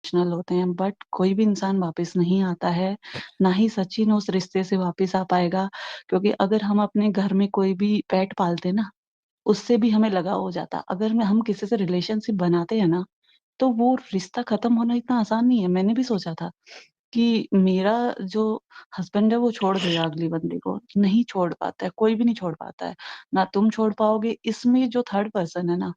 Emotional होते हैं, but कोई भी इंसान वापस नहीं आता है, ना ही सचिन उस रिश्ते से वापस आ पाएगा। क्योंकि अगर हम अपने घर में कोई भी पेट पालते ना, उससे भी हमें लगाव हो जाता। अगर हम किसी से रिलेशनशिप बनाते हैं ना, तो वो रिश्ता खत्म होना इतना आसान नहीं है। मैंने भी सोचा था कि मेरा जो हस्बैंड है वो छोड़ देगा अगली बंदी को, नहीं छोड़ पाता है, कोई भी नहीं छोड़ पाता है। ना तुम छोड़ पाओगे, इसमें जो थर्ड पर्सन है ना,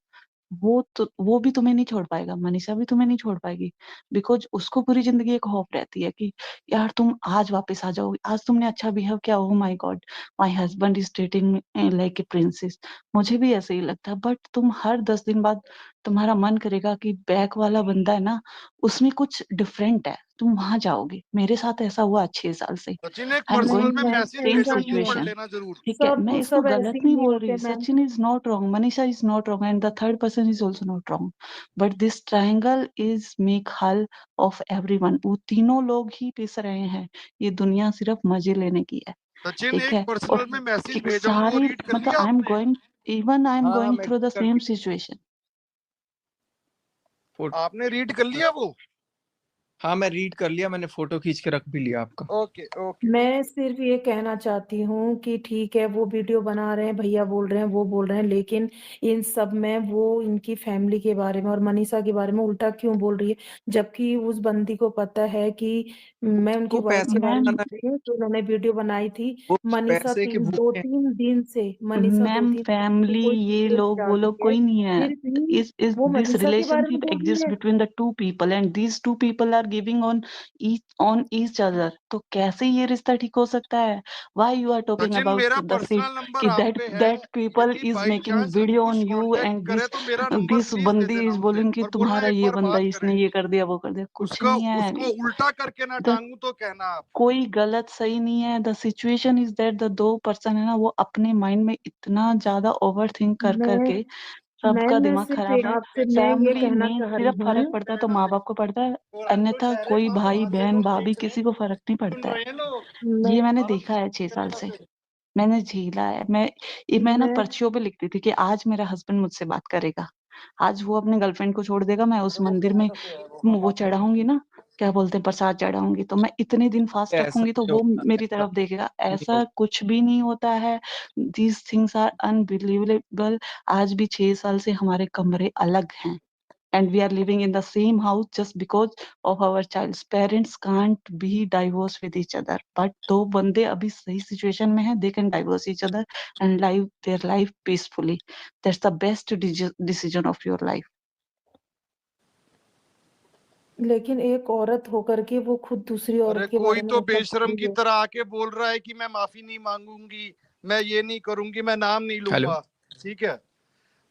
वो भी तुम्हें नहीं छोड़ पाएगा, मनीषा भी तुम्हें नहीं छोड़ पाएगी। बिकॉज उसको पूरी जिंदगी एक होप रहती है कि यार तुम आज वापस आ जाओगे, आज तुमने अच्छा बिहेव किया, oh my God my husband is treating me like a princess. मुझे भी ऐसे ही लगता है, बट तुम हर 10 दिन बाद तुम्हारा मन करेगा कि बैक वाला बंदा है ना, उसमें कुछ डिफरेंट है, तुम वहां जाओगे। मेरे साथ ऐसा हुआ 6 साल से। सचिन एक आई एम पर्सनल गोइंग में थ्रू द मैसेज सेम भेजा हूँ, वो पढ़ सिचुएशन। लेना जरूर। ठीक है, मैं सब इसको सब गलत ऐसे ही नहीं नहीं बोल होते रही, ma'am. Sachin is not wrong, Manisha is not wrong and the third person is also not wrong, but this triangle is make हल ऑफ एवरीवन। वो तीनों लोग ही पिस रहे हैं, ये दुनिया सिर्फ मजे लेने की है। सचिन ठीक एक है, और पर्सनल में मैसेज भेजा हूँ, वो सारे रीड कर मतलब लिया आई एम आपने? गोइंग, इवन आई एम हाँ गोइंग मैं थ्रू द कर सेम सिचुएशन। आपने रीड कर लिया वो? हाँ मैं रीड कर लिया, मैंने फोटो खींच के रख भी लिया आपका। Okay okay. मैं सिर्फ ये कहना चाहती हूँ कि ठीक है वो वीडियो बना रहे हैं, भैया बोल रहे हैं, वो बोल रहे हैं, लेकिन इन सब में वो इनकी फैमिली के बारे में और मनीषा के बारे में उल्टा क्यों बोल रही है, जबकि उस बंदी को पता है कि मैं उनकी उसको वाइफ पैसे के बारे में मैम, जानती हूँ, तो उन्होंने वीडियो बनाई थी। वो मनीषा पैसे के दो भूखे हैं। तीन दिन से मनीषा दो मैम तीन दिन से फैमिली कोई ये वीडियो नहीं लोग वो लोग डालती है, कोई नहीं है। फिर भी is वो this मनीषा के बारे में relationship बोल रही exists है। between the two people and these two people are giving on each other, तो कैसे ये रिश्ता ठीक हो सकता है? Why you are talking Sachin about मेरा the same पर्सनल नंबर कि आप that पे है, that people यदि is बाई making चांस अभी video कुछ on you कांटेक्ट and करे तो मेरा नंबर this प्लीज दे बंदी देना is उसे, बोलिंग कि और बोलना तुम्हारा एक ये बार बंदा बात इसने करें। ये कर दिया वो कर दिया, कुछ उसको नहीं है। उसको उल्टा करके ना द टांगू तो कहना आप। कोई गलत सही नहीं है। The situation is that the दो पर्सन है ना, वो अपने माइंड में इतना ज्यादा ओवर थिंक कर मैं करके सबका मैं दिमाग सिर्फ खराब है। आपसे मैं ये फैमिली कहना में चाह रही सिर्फ फर्क हूँ। पड़ता है तो माँ बाप को पड़ता है, अन्यथा कोई भाई बहन भाभी किसी को फर्क नहीं सुन पड़ता है। रहे हैं लोग? मैं ये मैंने मारो देखा है 6 साल करेगा से, फिर। मैंने झेला है। मैं ना मैं पर्चियों पे लिखती थी कि आज मेरा हस्बैंड मुझसे बात करेगा, आज वो अपने गर्लफ्रेंड को छोड़ देगा, मैं उस अरे वो मंदिर में कैनेडा से है वो, हाँ वो बात करो। चढ़ाऊंगी ना, क्या बोलते हैं, प्रसाद चढ़ाऊंगी, तो मैं इतने दिन फास्ट ऐसा रखूंगी तो नहीं वो होता, मेरी ऐसा तरफ देखेगा। नहीं ऐसा होता। कुछ भी नहीं होता है। These things are unbelievable. आज भी 6 साल से हमारे कमरे अलग हैं and we are living in the same house just because of our child's parents can't be divorced with each other, but दो बंदे अभी सही सिचुएशन में हैं, they can divorce each other and live their life peacefully. That's the best decision of your life. लेकिन एक औरत होकर के वो खुद दूसरी अरे औरत के कोई बारे में तो ऐसा बोल बेशरम रही की है। तरह आके बोल रहा है कि मैं माफी नहीं मांगूंगी, मैं ये नहीं करूंगी, मैं नाम नहीं हेलो। लूंगा। ठीक है,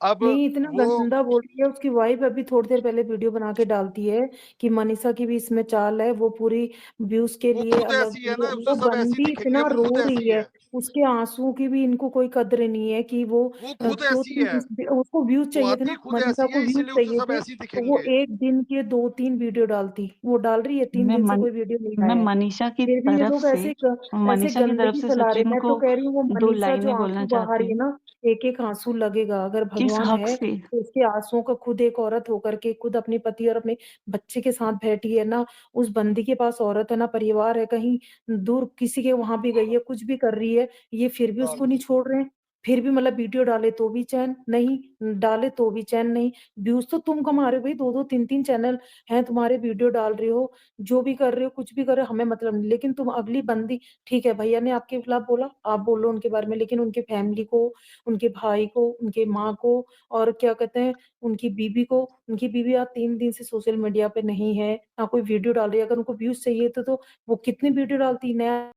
अब नहीं, इतना वो गंदा बोल रही है। उसकी वाइफ अभी थोड़ी देर पहले वीडियो बना के डालती है कि मनीषा की भी इसमें चाल है, वो पूरी व्यूज के वो लिए खुद अलग। ऐसी है ना, वो उसे सब ऐसी बंदी दिखेंगे, इतना वो रो खुद रही ऐसी है, है। उसके आंसुओं की भी इनको कोई कद्र नहीं है कि वो वो खुद दो ऐसी तीन है, उसको व्यूज वो चाहिए थे आती ना, खुद मनीषा ऐसी को है, व्यूज इसीलिए उसे चाहिए सब थे, ऐसी तो वो दिखेंगे। एक दिन के 2-3 वीडियो डालती। वो डाल रही है, 3 दिन से मैं कोई वीडियो नहीं मैं आया है। मनीषा की फिर भी ये तरफ लोग से ऐसे मनीषा की तरफ गंदगी से फैला रहे। सचिन मैं को तो कह रही हूँ वो दो मनीषा जो लाइनें बोलना आंसू बहा चाहती रही है हूँ। ना, एक एक आंसू लगेगा। अगर किस भगवान हक है से? तो उसके आंसुओं का खुद एक औरत होकर के खुद अपने पति और अपने बच्चे के साथ बैठी है ना। उस बंदी के पास औरत है ना, परिवार है, कहीं दूर किसी के वहां भी गई है, कुछ भी कर रही है, ये फिर भी उसको नहीं छोड़ रहे हैं। फिर भी मतलब वीडियो डाले तो भी चैन नहीं, डाले तो भी चैन नहीं। व्यूज तो तुम कमा रहे हो भाई, 2-2 3-3 चैनल हैं तुम्हारे, वीडियो डाल रहे हो, जो भी कर रहे हो, कुछ भी कर रहे हो, हमें मतलब नहीं। लेकिन तुम अगली बंदी, ठीक है भैया ने आपके खिलाफ बोला, आप बोलो उनके बारे में, लेकिन उनके फैमिली को, उनके भाई को, उनके माँ को, और क्या कहते हैं, उनकी बीबी को। उनकी बीबी आज 3 दिन से सोशल मीडिया पे नहीं है, ना कोई वीडियो डाल रही है। अगर उनको व्यूज चाहिए तो वो कितनी वीडियो डालती, नया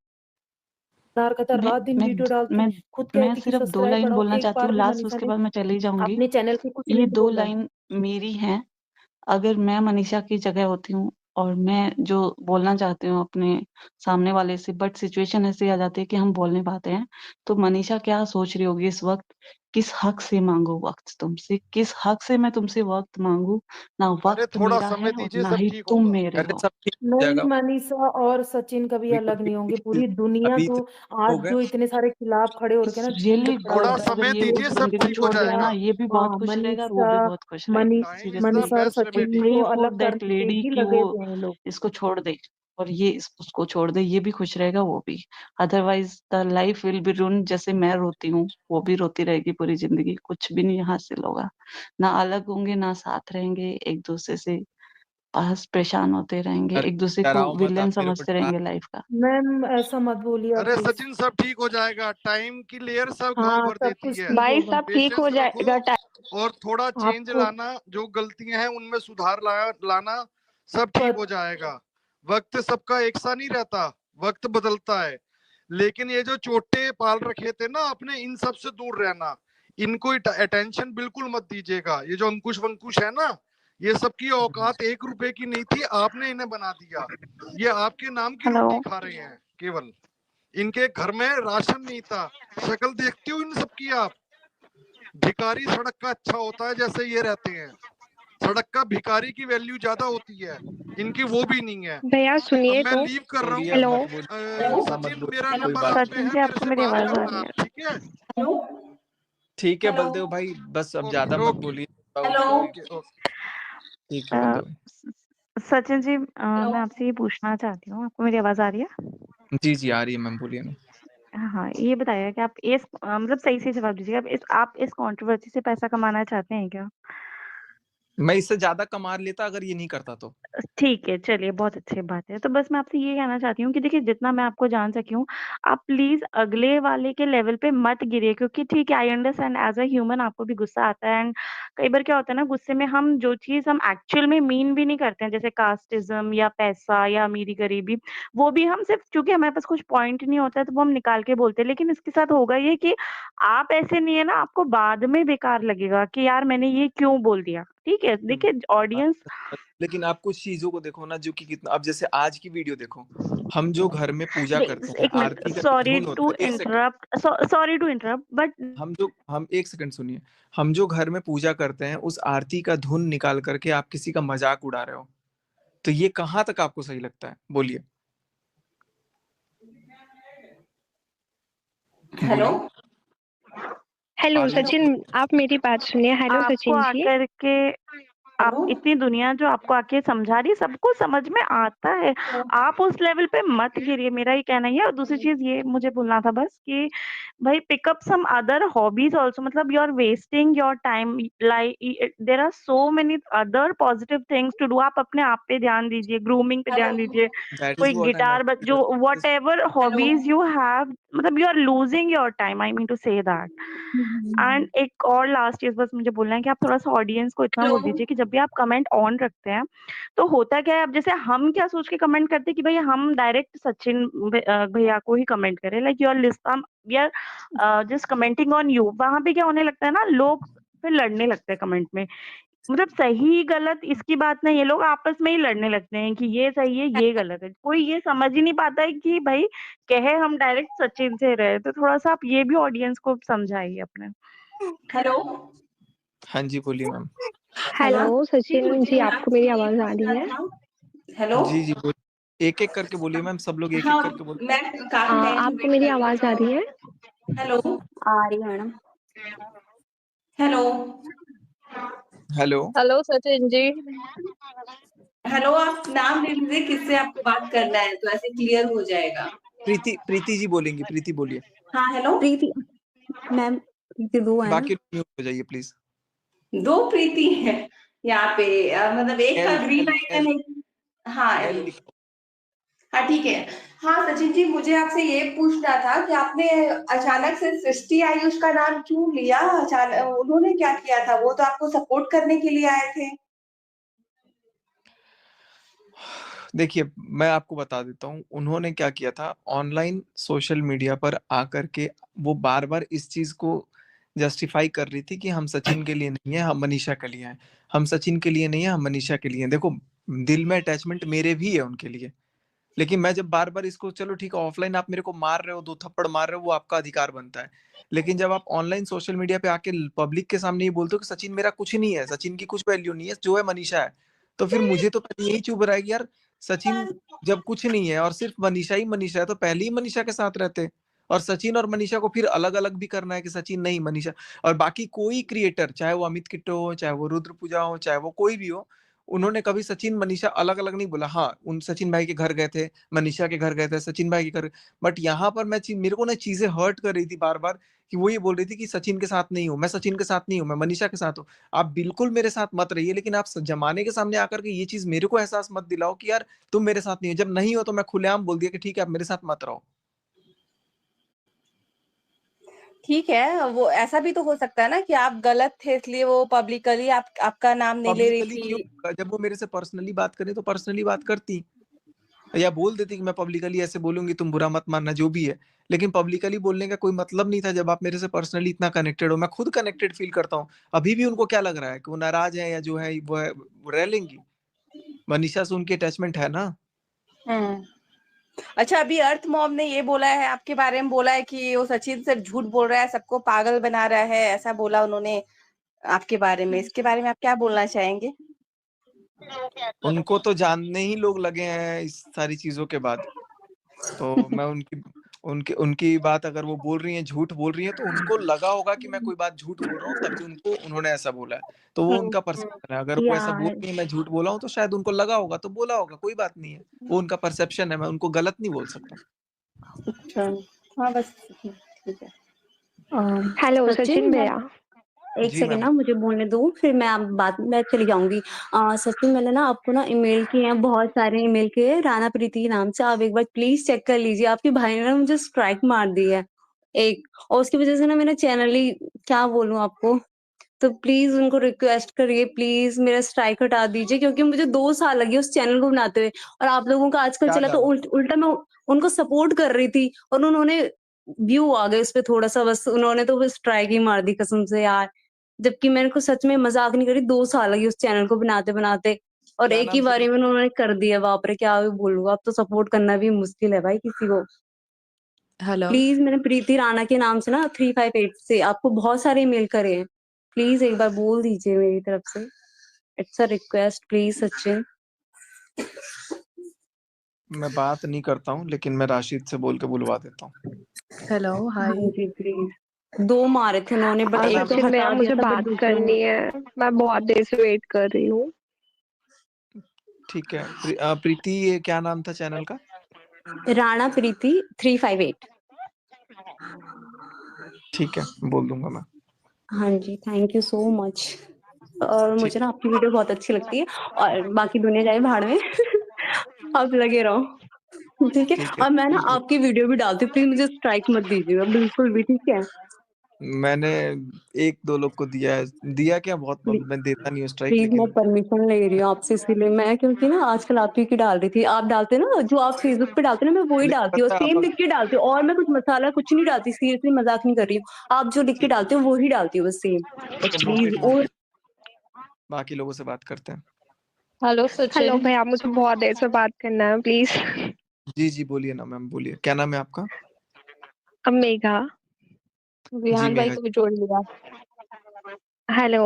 लगातार मैं रात दिन मैं वीडियो डालती। मैं खुद मैं कहती कि सिर्फ दो सब्सक्राइब लाइन बढ़ाओ, बोलना एक चाहती बार हूँ भी लास्ट, मनीषा उसके ने बाद मैं चली जाऊंगी। अपने चैनल पे कुछ ये नहीं दो बोला है। लाइन मेरी हैं। अगर मैं मनीषा की जगह होती हूँ और मैं जो बोलना चाहती हूँ अपने सामने वाले से, बट सिचुएशन ऐसी आ जाती है कि हम बोल नहीं पाते हैं, तो मनीषा क्या सोच रही होगी इस वक्त किस हक से मांगू वक्त तुमसे, किस हक से मैं तुमसे वक्त मांगू? ना अरे वक्त थोड़ा मेरा समय है और दीजिए, ना सब ही ठीक तुम होगा। मेरे अरे हो। सब ठीक हो नहीं, जाएगा। मनीषा और सचिन कभी अभी अलग नहीं होंगे। अभी पूरी दुनिया अभी तो हो आज गए। जो इतने सारे खिलाफ खड़े हो रखे हैं ना, दिल रियली दुखड़ा थोड़ा होता है। समय अगर ये ये दीजिए, सब जिंदगी जिंदगी ठीक हो छोड़ छोड़ दिया देना। ना, जाएगा। ये भी बहुत हाँ, खुश रहेगा और वो भी बहुत खुश रहेगा। मनीषा सीरियसली और बेस्ट सचिन मे को फॉर अलग दैट करने लेडी ही कि लगे वो हुए हैं लोग। इसको छोड़ दे और ये उसको छोड़ दे, ये भी खुश रहेगा वो भी। Otherwise the life will be ruin. जैसे मैं रोती हूँ वो भी रोती रहेगी पूरी जिंदगी, कुछ भी नहीं हासिल होगा। ना अलग होंगे ना साथ रहेंगे, एक दूसरे से बस परेशान होते रहेंगे, अरे एक दूसरे को डराओ मत, विलेन आप मेरे को समझते डरा। रहेंगे लाइफ का। मैम ऐसा मत बोलिए आप अरे प्लीज। सचिन, सब ठीक हो जाएगा। टाइम की लेयर सब घाव हाँ, भर सब देती कुछ है। ठीक भाई होगा। सब ठीक हो पेशेंस जाएगा। रखो और थोड़ा चेंज आपको लाना, जो गलतियां हैं उनमें सुधार लाना, सब ठीक पत, हो जाएगा। वक्त सबका एक सा नहीं रहता, वक्त बदलता है। लेकिन ये जो चोटे पाल रखे थे ना अपने, इन सब से दूर रहना। इनको अटेंशन बिल्कुल मत दीजिएगा। ये जो अंकुश वंकुश है ना, ये सबकी औकात 1 रुपए की नहीं थी, आपने इन्हें बना दिया। ये आपके नाम की हेलो। रोटी खा रहे हैं केवल। इनके घर में राशन नहीं था। शक्ल देखती हो इन सबकी आप? भिखारी सड़क का अच्छा होता है जैसे ये रहते हैं। सड़क का भिखारी की वैल्यू ज्यादा होती है, इनकी वो भी नहीं है। भैया अब सुनिए मैं तो। लीव कर रहा छोड़िए, हूँ। अब हेलो। मत बोलिए, ऐसा मत सचिन, मेरा बोलिए, कोई नंबर बात आप पे नहीं। सचिन है, जी, मेरे आपको से मेरी बात आवाज आ करना रही आप, है? ठीक है? ठीक है बलदेव भाई, बस अब ज्यादा मत बोलिए। Okay okay. ठीक है अ, बलदेव भाई। सचिन जी, मैं आपसे ये पूछना चाहती हूँ, आपको मेरी आवाज आ रही है? जी जी आ रही है मैम, बोलिए ना। हाँ, ये बताइए कि आप इस मतलब सही से जवाब दीजिएगा। आप इस कंट्रोवर्सी से पैसा कमाना चाहते हैं क्या? मैं इससे ज्यादा कमा लेता अगर ये नहीं करता तो। ठीक है, चलिए बहुत अच्छी बात है। तो बस मैं आपसे ये कहना चाहती हूँ कि देखिए, जितना मैं आपको जान सकी हूँ, आप प्लीज़ अगले वाले के लेवल पे मत गिरिए, क्योंकि ठीक है, I understand as a human आपको भी गुस्सा आता है। एंड कई बार क्या होता है ना, गुस्से में हम जो चीज़ हम एक्चुअल में मीन भी नहीं करते हैं, जैसे कास्टिज़्म या पैसा या अमीरी-गरीबी, वो भी हम सिर्फ़ चूँकि हमारे पास कुछ पॉइंट नहीं होता है, तो वो हम निकाल के बोलते हैं। लेकिन इसके साथ होगा ये कि आप ऐसे नहीं है ना, आपको बाद में बेकार लगेगा कि यार मैंने ये क्यों बोल दिया, ठीक है? देखिए हाँ, ऑडियंस। लेकिन आप कुछ चीजों को देखो ना, जो कि कितना, अब जैसे आज की वीडियो देखो, हम जो घर में पूजा करते हैं, एक मिनट, आरती का जो धुन होता है, एक second, sorry to interrupt but हम एक सेकंड सुनिए। हम जो घर में पूजा करते हैं, उस आरती का धुन निकाल करके आप किसी का मजाक उड़ा रहे हो, तो ये कहाँ तक आपको सही लगता है? बोलिए हेलो। बोलिए। हेलो आर यू सचिन, आप मेरी बात सुनिए। हेलो आपको सचिन जी। आकर के आप हेलो। इतनी दुनिया जो आपको आके समझा रही है, सबको समझ में आता है। आप उस लेवल पे मत गिरिए, मेरा ये कहना ही है। और दूसरी चीज़ ये मुझे बोलना था बस कि भाई pick up some other hobbies also, मतलब you are wasting your time, like there are so many other positive things to do. आप अपने आप पे ध्यान दीजिए, ग्रूमिंग पे ध्यान हेलो। दीजिए, दैट इज कोई व्हाट आई गिटार जो मेंट। Whatever hello. Hobbies you have, मतलब you are losing your time, I mean to say that. And एक और लास्ट चीज़ बस मुझे बोलना है कि आप थोड़ा-सा ऑडियंस को इतना हेलो। बोल दीजिए कि जब भी आप कमेंट ऑन रखते हैं, तो होता क्या है, अब जैसे हम क्या सोच के कमेंट करते हैं कि भई हम डायरेक्ट सचिन भैया को ही कमेंट करें, like you are we are just commenting on you. वहाँ पे क्या होने लगता है ना, लोग फिर लड़ने लगते हैं कमेंट में। मतलब सही गलत इसकी बात नहीं है, लोग आपस में ही लड़ने लगते हैं कि ये सही है, ये गलत है। कोई ये समझ ही नहीं पाता है कि भाई कहे हम डायरेक्ट सचिन से रहे, तो थोड़ा-सा आप ये भी ऑडियंस को समझाइए अपने। हेलो। हाँ जी बोलिए मैम। हेलो हेलो जी, सचिन मुझे जी, आपको आपसे मेरी ये आवाज़ आ पूछना रही है? था। हेलो। जी जी बोलिए, एक एक करके बोलिए मैम, सब लोग एक एक हाँ, करके बोलिए। मैं काफी टाइम से आपको वेट मेरी कर रही आवाज़ आ रही है? हूँ। हेलो। आ रही है madam. Hello. Hello. Hello Sachin ji. Hello, आप नाम ले लीजिए, किससे आपको बात करना है, तो ऐसे क्लियर हो जाएगा। प्रीति, प्रीति जी बोलेंगी, प्रीति बोलिए। हाँ हेलो। प्रीति मैम, प्रीति दो है ना? बाकी म्यूट हो जाइए प्लीज। दो प्रीति है यहाँ पे, मतलब एक का L green L icon L है। हाँ एल एल। लिखा। हाँ ठीक है। हाँ सचिन जी, मुझे आपसे ये पूछना था कि आपने अचानक से सृष्टि आयुष का नाम क्यों लिया? अचानक उन्होंने क्या किया था? वो तो आपको सपोर्ट करने के लिए आए थे। देखिए मैं आपको बता देता हूँ, उन्होंने क्या किया था, ऑनलाइन सोशल मीडिया पर आकर के वो बार बार इस चीज को जस्टिफाई कर रही थी कि हम सचिन के लिए नहीं है, हम मनीषा के लिए हैं। हम सचिन के लिए नहीं है, हम मनीषा के लिए हैं। देखो, दिल में अटैचमेंट मेरे भी है उनके लिए, लेकिन मैं जब बार-बार इसको चलो ठीक है ऑफलाइन आप मेरे को मार रहे हो, 2 थप्पड़ मार रहे हो वो आपका अधिकार बनता है। लेकिन जब आप ऑनलाइन सोशल मीडिया पे आके पब्लिक के सामने ये बोलते हो कि सचिन मेरा कुछ नहीं है, सचिन की कुछ वैल्यू नहीं है, जो है मनीषा है। तो फिर मुझे तो पहले यही चुभ रहा है कि यार सचिन जब कुछ नहीं है और सिर्फ मनीषा ही मनीषा है तो पहले ही मनीषा के साथ रहते। और सचिन और मनीषा को फिर अलग-अलग भी करना है कि सचिन नहीं मनीषा और बाकी कोई क्रिएटर चाहे वो अमित किट्टो हो, चाहे वो रुद्र पूजा हो, चाहे वो कोई भी हो, उन्होंने कभी सचिन मनीषा अलग-अलग नहीं बोला। हाँ, उन सचिन भाई के घर गए थे, मनीषा के घर गए थे, सचिन भाई के घर बट यहाँ पर मेरे को ना चीज़ें हर्ट कर रही थी बार-बार कि वो ये बोल रही थी कि सचिन के साथ नहीं हूँ, मैं सचिन के साथ नहीं हूँ, मैं मनीषा के साथ हूँ। आप बिल्कुल मेरे साथ मत रहिए लेकिन आप जमाने के सामने आकर के ये चीज़ मेरे को एहसास मत दिलाओ कि यार तुम मेरे साथ नहीं हो। जब नहीं हो तो मैं खुलेआम बोल दिया कि ठीक है आप मेरे साथ मत रहो। ठीक है, वो ऐसा भी तो हो सकता है ना कि आप गलत थे इसलिए वो पब्लिकली आपका नाम नहीं ले रही पब्लिकली थी। क्यों? जब वो मेरे से पर्सनली बात करें तो पर्सनली बात करती या बोल देती कि मैं पब्लिकली ऐसे बोलूंगी तुम बुरा मत मानना जो भी है। लेकिन पब्लिकली बोलने का कोई मतलब नहीं था जब आप मेरे से पर्सनली इतना कनेक्टेड हो। मैं खुद कनेक्टेड फील करता हूँ। अभी भी उनको क्या लग रहा है कि वो नाराज है या जो है वो रह लेंगी। मनीषा से उनकी अटैचमेंट है ना। अच्छा, अभी अर्थ मॉम ने ये बोला है आपके बारे में, बोला है कि वो सचिन सिर्फ झूठ बोल रहा है, सबको पागल बना रहा है, ऐसा बोला उन्होंने आपके बारे में। इसके बारे में आप क्या बोलना चाहेंगे? उनको तो जानने ही लोग लगे हैं इस सारी चीजों के बाद। तो मैं उनकी उनकी बात अगर वो बोल रही हैं, झूठ बोल रही हैं तो उनको लगा होगा कि मैं कोई बात झूठ बोल रहा हूँ तभी उन्होंने ऐसा बोला है। तो वो उनका परसेप्शन है। अगर वो ऐसा बोल यार रही है मैं झूठ बोला हूँ तो शायद उनको लगा होगा तो बोला होगा, कोई बात नहीं है। वो उनका परसेप्शन है, मैं उनको गलत नहीं बोल सकता। अच्छा, हाँ बस ठीक है। हेलो सचिन सचिन मैं भैया। एक जी सेकंड मैम। ना मुझे बोलने दो, फिर मैं चली जाऊंगी। सचिन मैंने ना आपको ना ईमेल किए हैं, बहुत सारे ईमेल किए हैं राणा प्रीति के नाम से। आप एक बार प्लीज चेक कर लीजिए। आपके भाई ने ना मुझे स्ट्राइक मार दी है एक, और उसकी वजह से ना मेरा चैनल ही, क्या बोलूं आपको। तो प्लीज उनको रिक्वेस्ट करिए, प्लीज मेरा स्ट्राइक हटा दीजिए, क्योंकि मुझे 2 साल लगे उस चैनल को बनाते हुए। और आप लोगों का आजकल क्या चला तो डाला? उल्टा मैं उनको सपोर्ट कर रही थी और उन्होंने व्यू आ गए उस पे थोड़ा सा, बस उन्होंने तो बस स्ट्राइक ही मार दी कसम से यार। जबकि मैंने को सच में मजाक नहीं करी, 2 साल लगे उस चैनल को बनाते बनाते और क्या एक ही नाम से बारी बोल? में उन्होंने कर दिया। बाप रे, क्या भी बोलूं। अब तो सपोर्ट करना भी मुश्किल है भाई किसी को। हेलो। प्लीज, मैंने प्रीति राणा के नाम से ना 358 से आपको बहुत सारे ईमेल करे हैं। प्लीज एक बार बोल दीजिए मेरी तरफ से। It's a request please Sachin. मैं बात नहीं करता हूँ लेकिन मैं राशिद से बोल के बुलवा देता हूँ। हेलो हाँ हाय। जी प्लीज। 2 मारे थे उन्होंने बट क्या एक नाम तो है? सचिन भैया हटा दिया मुझे था, बट बात दूसरे ने। करनी है, मैं बहुत देर से वेट कर रही हूँ। ठीक है। प्रीति ये क्या नाम था चैनल का? राणा प्रीति 358। ठीक है, बोल दूंगा मैं। हाँ जी, थैंक यू सो मच। और ठीक मुझे ना आपकी वीडियो बहुत अच्छी लगती है, और बाकी दुनिया जाए भाड़ में। आप लगे रहो, ठीक है। ठीक है। और मैं ना आपकी वीडियो भी डालती हूँ, प्लीज मुझे स्ट्राइक मत दीजिएगा बिल्कुल भी, ठीक है। मैंने 1-2 लोग को दिया है। दिया क्या, बहुत मैं देता नहीं हूँ स्ट्राइक प्लीज मैं लेकिन परमिशन ले रही हूँ आपसे, इसीलिए मैं, क्योंकि ना आजकल आप ही की डाल रही थी। आप डालते ना जो आप फेसबुक पे डालते ना, मैं वही लेकिन डालती हूँ, पता है सेम लिख के डालती हूँ। और मैं कुछ मसाला कुछ नहीं डालती, सीरियसली मजाक नहीं कर रही हूँ। आप जो लिख के ठीक है, डालते हो वही डालती हूँ बस सेम। ठीक है, प्लीज। और बाकी लोगों से बात करते हैं। Hello hello Sachin. भैया, मुझे बहुत देर से बात करना है प्लीज। जी बोलिए ना मैम, बोलिए क्या नाम है आपका? अब मेघा। जी विहान भाई मेघा। को भी जोड़ लिया। हेलो,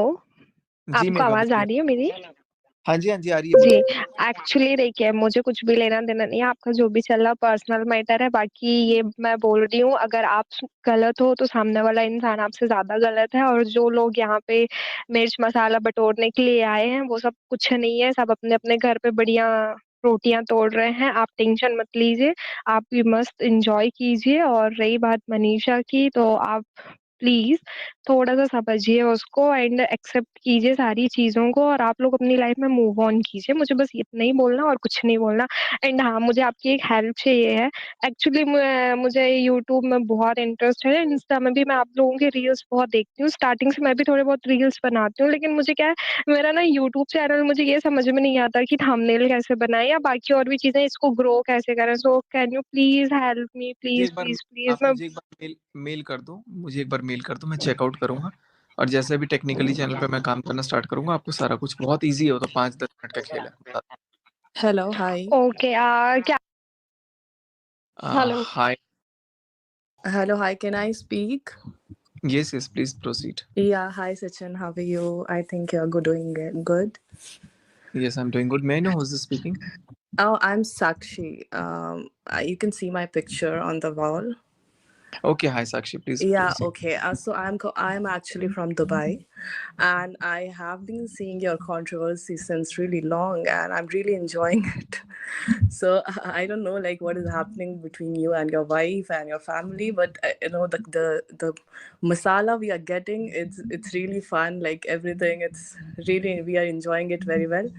जी आपको मेघा आवाज आ बोलिए। रही है मेरी? हाँ जी, हाँ जी, आ रही है, जी, बोलिए। एक्चुअली देखिए मुझे कुछ भी लेना देना नहीं है, आपका जो भी चल रहा पर्सनल मैटर है। बाकी ये मैं बोल रही हूँ, अगर आप गलत हो तो सामने वाला इंसान आपसे ज्यादा गलत है, और जो लोग यहाँ पे मिर्च मसाला बटोरने के लिए आए हैं वो सब कुछ नहीं है, सब अपने अपने घर पे बढ़िया रोटियां तोड़ रहे हैं। आप टेंशन मत लीजिए, आप भी मस्त एंजॉय कीजिए। और रही बात मनीषा की, तो आप प्लीज थोड़ा सा समझिए उसको एंड एक्सेप्ट कीजिए सारी चीज़ों को, और आप लोग अपनी लाइफ में मूव ऑन कीजिए। मुझे बस इतना ही बोलना और कुछ नहीं बोलना। एंड हाँ, मुझे आपकी एक हेल्प चाहिए है। एक्चुअली मुझे यूट्यूब में बहुत इंटरेस्ट है, इंस्टा में भी मैं आप लोगों के रील्स बहुत देखती हूँ। स्टार्टिंग से मैं भी थोड़े बहुत रील्स बनाती हूँ, लेकिन मुझे क्या है, मेरा ना यूट्यूब चैनल मुझे ये समझ में नहीं आता कि थंबनेल कैसे बनाए या बाकी और भी चीज़ें, इसको ग्रो कैसे करें। So can you please help me, मुझे प्लीज एक बार प्लीज प्लीज। आप मैं मुझे एक बार मेल कर दो, मुझे एक बार मेल कर दो, मैं चेकआउट करूंगा। और जैसे भी टेक्निकली चैनल पे मैं काम करना स्टार्ट करूंगा आपको सारा कुछ बहुत ईजी है, वो तो 5-10 मिनट का खेल है। Hello hi. ओके, क्या Hello. Hi. Hello, hi, can I speak? Yes, please proceed. Yeah, hi Sachin, how are you? I think you're doing good. Yes, I'm doing good. May I know who's this speaking? Oh, I'm Sakshi. You can see my picture on the wall. Okay, hi Sakshi, please Yeah, proceed. okay. So I'm actually from Dubai, and I have been seeing your controversy since really long, and I'm really enjoying it. So I don't know like what is happening between you and your wife and your family, but the masala we are getting, it's really fun. Like everything, it's really, we are enjoying it very well.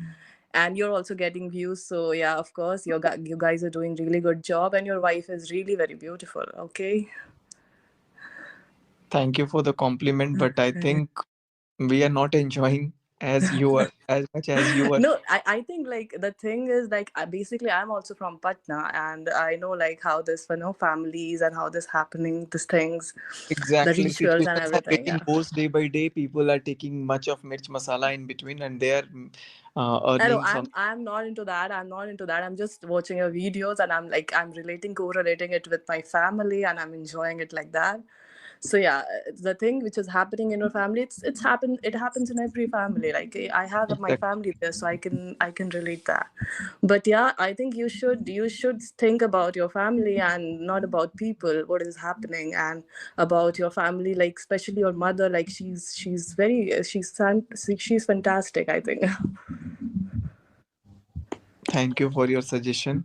And you're also getting views, so yeah, of course, you guys are doing really good job, and your wife is really very beautiful. Okay. Thank you for the compliment, but I think we are not enjoying as much as you are. No, I think like the thing is like basically I'm also from Patna, and I know like how this families and how this happening, these things, the Exactly. rituals and Situations are everything. getting Yeah. worse day by day. People are taking much of mirch masala in between, and they are I know earning some. I'm not into that. I'm not into that. I'm just watching your videos, and I'm correlating it with my family, and I'm enjoying it like that. So yeah, the thing which is happening in your family, it happens in every family. Like I have my Exactly. family there, so I can relate that. But yeah, I think you should think about your family and not about people, what is happening, and about your family, like especially your mother. Like she's fantastic, I think. Thank you for your suggestion.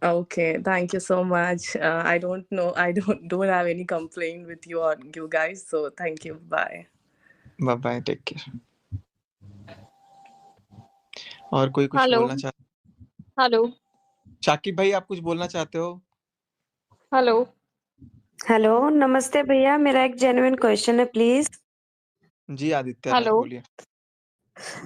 Okay, thank you so much. I don't know. I don't have any complaint with you guys. So thank you. Bye. Bye bye. Take care. और कोई कुछ hello बोलना चाहते? Hello Shakib भाई, आप कुछ बोलना चाहते हो? हेलो हेलो, नमस्ते भैया, मेरा एक जेन्युइन क्वेश्चन है प्लीज। जी आदित्य राज हेलो बोलिए।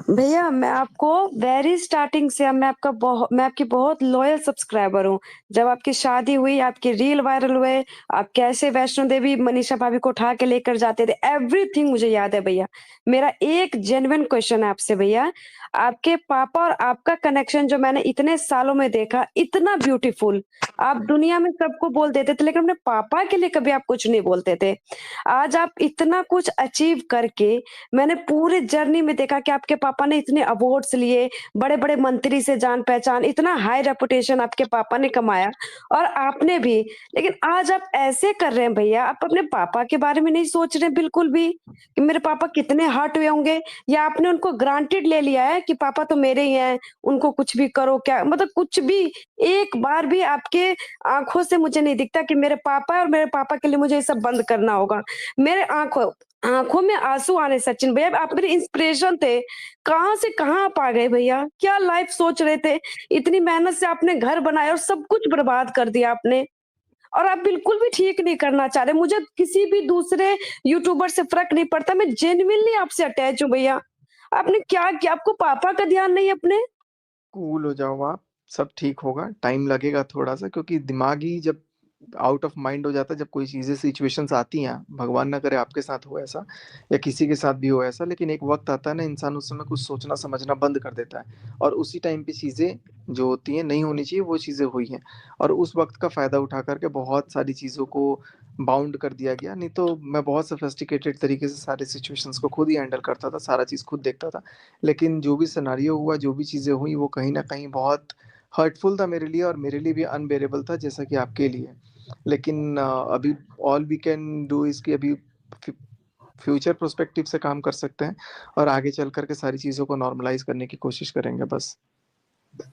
भैया मैं आपको वेरी स्टार्टिंग से मैं आपकी बहुत लॉयल सब्सक्राइबर हूँ। जब आपकी शादी हुई, आपके रील वायरल हुए, आप कैसे वैष्णो देवी मनीषा भाभी को उठा के लेकर जाते थे, एवरीथिंग मुझे याद है भैया। मेरा एक जेन्युइन क्वेश्चन है आपसे भैया, आपके पापा और आपका कनेक्शन जो मैंने इतने सालों में देखा, इतना ब्यूटीफुल, आप दुनिया में सबको बोल देते थे लेकिन अपने पापा के लिए कभी आप कुछ नहीं बोलते थे। आज आप इतना कुछ अचीव करके मैंने पूरे जर्नी में देखा कि आपके पापा ने इतने अवार्ड्स लिए, बड़े-बड़े मंत्री से जान-पहचान, इतना हाई रेपुटेशन आपके पापा ने कमाया और आपने भी। लेकिन आज आप ऐसे कर रहे हैं भैया, आप अपने पापा के बारे में नहीं सोच रहे बिल्कुल भी, कि मेरे पापा कितने हर्ट हुए होंगे, या आपने उनको ग्रांटेड ले लिया है कि पापा तो मेरे ही हैं, उनको कुछ भी करो क्या मतलब कुछ भी, एक बार भी आपके आँखों से मुझे नहीं दिखता कि मेरे पापा है और मेरे पापा के लिए मुझे ये सब बंद करना होगा। मेरे आँखों में आँसू आने सचिन भैया, आप मेरे इंस्पिरेशन थे। कहाँ से कहाँ आप आ गए भैया? क्या लाइफ सोच रहे थे? इतनी मेहनत से आपने घर बनाया और सब कुछ बर्बाद कर दिया आपने। और आप बिल्कुल भी ठीक नहीं करना चाह रहे। मुझे किसी भी दूसरे यूट्यूबर से फ़र्क नहीं पड़ता, मैं जेन्युइनली आपसे अटैच हूँ भैया। आपने क्या किया? आपको पापा का ध्यान नहीं अपने? कूल हो जाओ आप, सब ठीक होगा। टाइम लगेगा थोड़ा-सा, क्योंकि दिमाग ही जब आउट ऑफ माइंड हो जाता है, जब कोई चीज़ें सिचुएशंस आती हैं, भगवान ना करे आपके साथ हो ऐसा या किसी के साथ भी हो ऐसा, लेकिन एक वक़्त आता है ना, इंसान उस समय कुछ सोचना समझना बंद कर देता है और उसी टाइम पे चीज़ें जो होती हैं, नहीं होनी चाहिए, वो चीज़ें हुई हैं और उस वक़्त का फ़ायदा उठा कर के बहुत सारी चीज़ों को बाउंड कर दिया गया। नहीं तो मैं बहुत सोफिस्टिकेटेड तरीके से सारे सिचुएशंस को खुद ही हैंडल करता था, सारा चीज़ खुद देखता था। लेकिन जो भी सिनेरियो हुआ, जो भी चीज़ें हुई, वो कहीं न कहीं बहुत हर्टफुल था मेरे लिए और मेरे लिए भी अनबेरेबल था, जैसा कि आपके लिए। लेकिन अभी all we can do is कि अभी फ्यूचर पर्सपेक्टिव से काम कर सकते हैं और आगे चल कर के सारी चीज़ों को नॉर्मलाइज़ करने की कोशिश करेंगे बस।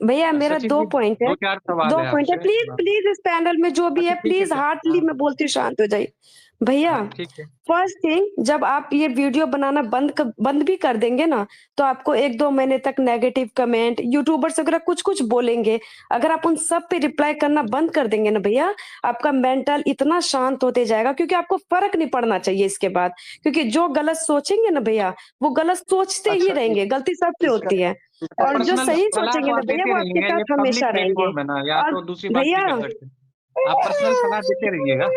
भैया मेरा सचिन 2 जी, पॉइंट है। 2-4 सवाल 2 है पॉइंट है। आपसे। प्लीज़, प्लीज़ इस पैनल में जो भी अच्छा है ठीक है प्लीज़ सर। हार्टली हाँ, मैं बोलती हूँ शांत हो जाइए। भैया हाँ, ठीक है। फर्स्ट थिंग, जब आप ये वीडियो बनाना बंद भी कर देंगे ना, तो आपको 1-2 महीने तक नेगेटिव कमेंट, यूट्यूबर्स वगैरह कुछ-कुछ बोलेंगे। अगर आप उन सब पे रिप्लाई करना बंद कर देंगे ना भैया, आपका मेंटल इतना शांत होते जाएगा, क्योंकि आपको फ़र्क नहीं पड़ना चाहिए इसके बाद। क्योंकि जो गलत सोचेंगे ना भैया, वो गलत सोचते ही अच्छा, रहेंगे, गलती सबसे इसका होती है। अच्छा, और जो पर्सनल सही सलाह सोचेंगे तो ना आप भैया, देते वो आपके रहिएगा, ये साथ पब्लिक हमेशा रहेंगे। प्लेटफ़ॉर्म है ना, या और तो दूसरी बात भी भैया कर सकते हैं। आप पर्सनल सलाह देते रहिएगा।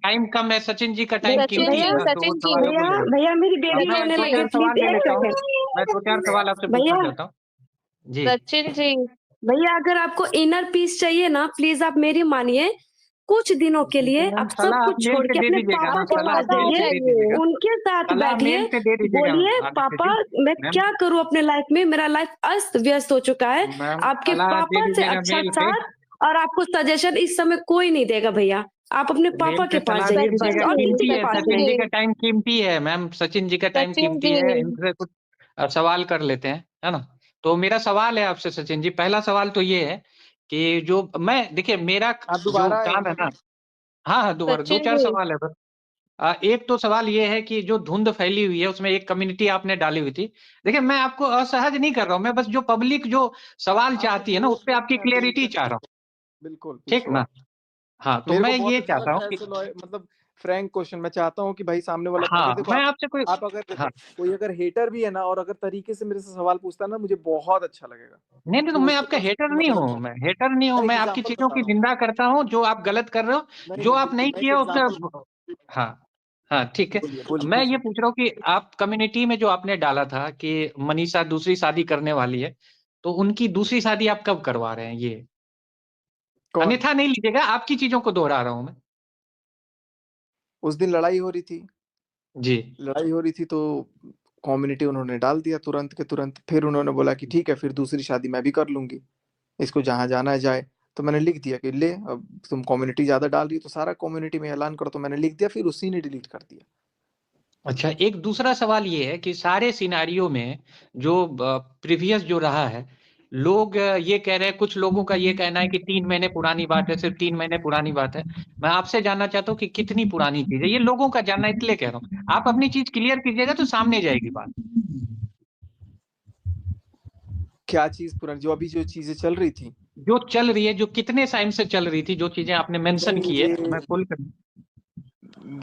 टाइम कम है, सचिन जी का टाइम कीमती भैया है ना, तो वो सचिन जी सवालों को भैया लेंगे। भैया मेरी अब बेबी मैं रोने लगी है, 2-4 सवाल प्लीज़ ले 1 लेता हूँ। सेकंड। मैं 2-4 सवाल आपसे पूछना भैया चाहता हूँ। जी। सचिन जी भैया अगर आपको इनर पीस चाहिए ना, प्लीज़ आप मेरी मानिए, कुछ दिनों के लिए मैम आप सब सलाह आप कुछ मेल छोड़ पे के दे अपने दीजिएगा पापा ना, के सलाह पास आप मेल पे जाइए, दे दीजिएगा, उनके साथ सलाह बैठिए, मेल पे दे दीजिएगा बोलिए आदित्य पापा जी। मैं मैम क्या करूं अपने लाइफ में, मेरा लाइफ अस्त व्यस्त हो चुका है, मैम आपके सलाह दे पापा से दीजिएगा अच्छा मेल पे, साथ और आपको सजेशन इस समय कोई नहीं देगा भैया, आप अपने मेल पापा पे के पास सलाह दे जाइए बस दीजिएगा, और किसी कीमती के है, पास सचिन नहीं। जी का टाइम कीमती है मैम, सचिन जी का टाइम सचिन कीमती जी है, इनसे कुछ सवाल कर लेते हैं, है ना। तो मेरा सवाल है आपसे सचिन जी, पहला सवाल तो ये है कि जो मैं देखिए मेरा आप जो दोबारा काम है आएंगे? ना, हाँ दोबारा दो सचिन चार जी सवाल है बस। एक तो सवाल ये है कि जो धुंध फैली हुई है उसमें एक कम्युनिटी आपने डाली हुई थी। देखिए मैं आपको असहज नहीं कर रहा हूँ, मैं बस जो पब्लिक जो सवाल आप चाहती है ना जो उस पे आपकी मैं बोल क्लियरिटी चाह सकता रहा हूँ, हूँ, बिल्कुल ठीक पूछो ना। आप। हाँ तो मेरे को मैं बहुत ये अच्छा चाहता लगता हूँ है कि ऐसे मतलब फ्रैंक क्वेश्चन। मैं चाहता हूँ कि भाई सामने वाला हाँ देखो मैं आपसे कोई आप अगर देखो हाँ कोई अगर हेटर भी है ना और अगर तरीके से मेरे से सवाल पूछता है ना, मुझे बहुत अच्छा लगेगा नहीं नहीं, तो कि वो मैं उसके आपका पास हेटर नहीं मतलब हूँ, मैं हेटर नहीं हूँ, मैं एक मैं आपकी एग्जांपल चीजों बता की रहा हूँ। निंदा करता हूँ जो आप गलत कर रहे हो, नहीं जो नहीं आप बिल्कुल, नहीं मैं एक किए उसका। एग्जांपल हाँ हाँ ठीक है। बोलिए बोलिए मैं ये पूछिए। पूछ रहा हूँ कि आप कम्युनिटी में जो आपने डाला था कि मनीषा दूसरी शादी करने वाली है, तो उनकी दूसरी शादी आप कब करवा रहे हैं, ये कौन? अन्यथा नहीं लीजिएगा, आपकी चीजों को दोहरा रहा हूँ मैं। उस दिन लड़ाई हो रही थी, जी लड़ाई हो रही थी तो कम्युनिटी उन्होंने डाल दिया तुरंत के तुरंत। फिर उन्होंने बोला कि ठीक है फिर दूसरी शादी मैं भी कर लूंगी, इसको जहां जाना है जाए। तो मैंने लिख दिया कि ले अब तुम कम्युनिटी ज्यादा डाल रही हो तो सारा कम्युनिटी में ऐलान करो, तो मैंने लिख दिया, फिर उसी ने डिलीट कर दिया। अच्छा, एक दूसरा सवाल ये है कि सारे सिनारियो में जो प्रीवियस जो रहा है, लोग ये कह रहे हैं, कुछ लोगों का ये कहना है कि 3 महीने पुरानी बात है, सिर्फ 3 महीने पुरानी बात है। मैं आपसे जानना चाहता हूँ कि कितनी पुरानी चीज है, ये लोगों का जानना है, इसलिए कह रहा हूँ। आप अपनी चीज क्लियर कीजिएगा तो सामने जाएगी बात। क्या चीज पुरानी? जो अभी जो चीजें चल रही थी, जो चल रही है, जो कितने टाइम से चल रही थी, जो चीजें आपने मेंशन नहीं की है, मैं फुल कर।